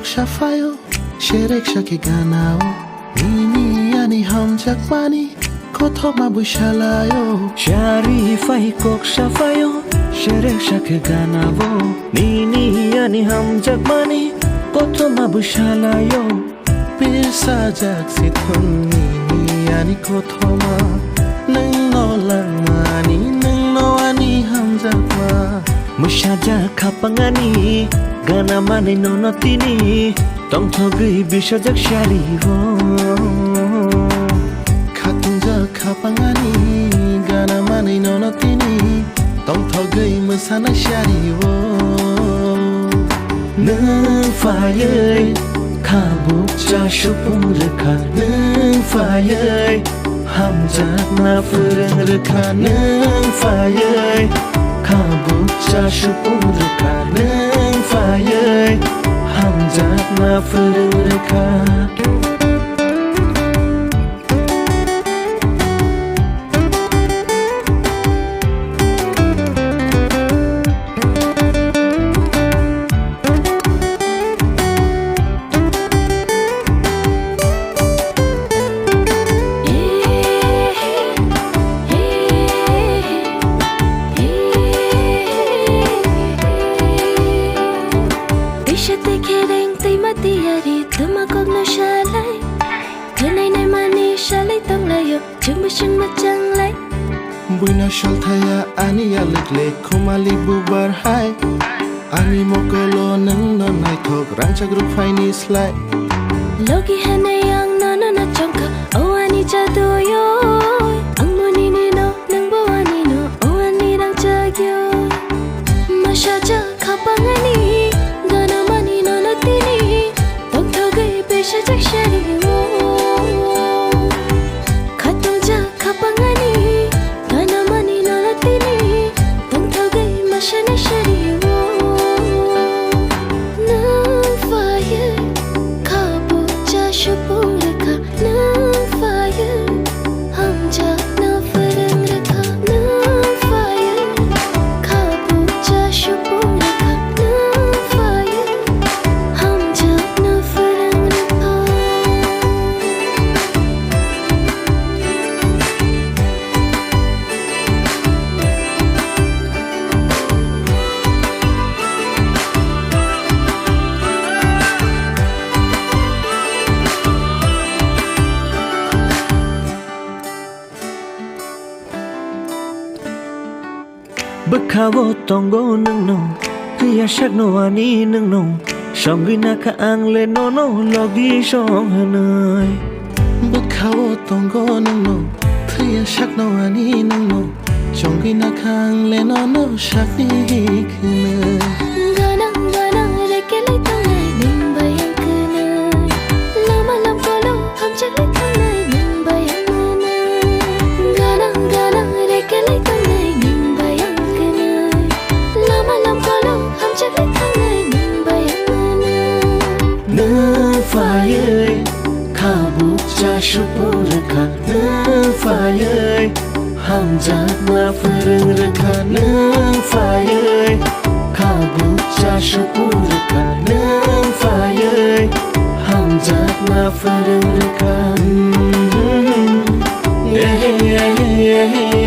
szafajo, szereg szakie ganao. Nini ani hamjak mani, koto mabushalayo. Sharifai kok shafayo, szereg szakie ganao. Nini ani hamjak mani, koto mabushalayo. Bisa jak sithun nini ani koto ma, neng no lang mani, neng no ani hamjak ma. Mushaja kapangani, gana mani no notini, tong thogi bisajak sharivo. Katunja kapangani, gana mani no notini, tong thogi musana sharivo. Nang fayai, kabuk cha shupung rekha. Nang fayai, hamjak na furang rekha. Nang fayai, kabuk cha shupung rekha. Nang fayai, hamjak na furang rekha. Buina shalthaya ani alikle khomali bubar hai. Ani mokolo nang no nai thok rangchak ru faini slai. Logi hane yang nana na chongka o ani jadoyo. Ang moni ni no nang bo ani no o ani rang chagyo. Mashaja kapangani gana mani no na tini. Tong thogai besha jak shari wo. Katongja kapangani gana mani no na tini. Tong thogai mashana shari wo. Nang fire shupung rekha. Nang fire, hamjak na furang rekha. Nang fire, kabuk cha shupung rekha. Nang fire, hamjak na furang rekha. Bakawo tongo nung no, kaya shak no ani nung no. Shongi na ka ang le no no logi shong hanay. Bakawo tongo nung no, thaya shak no ani nung no. Chongi na khang le no no shak ni khna. Ganang ganang rekele tangai ning bayang kenai. Lama lam kolo hamjak le tangai ning bayang menai. Ganang ganang rekele tangai ning bayang. Nang fayai, kabuk cha shupung rekha. Nang fayai, hamjak na furang rekha. Nang fayai, kabuk cha shupung rekha. Nang fayai, hamjak na furang rekha. Yeah yeah yeah yeah.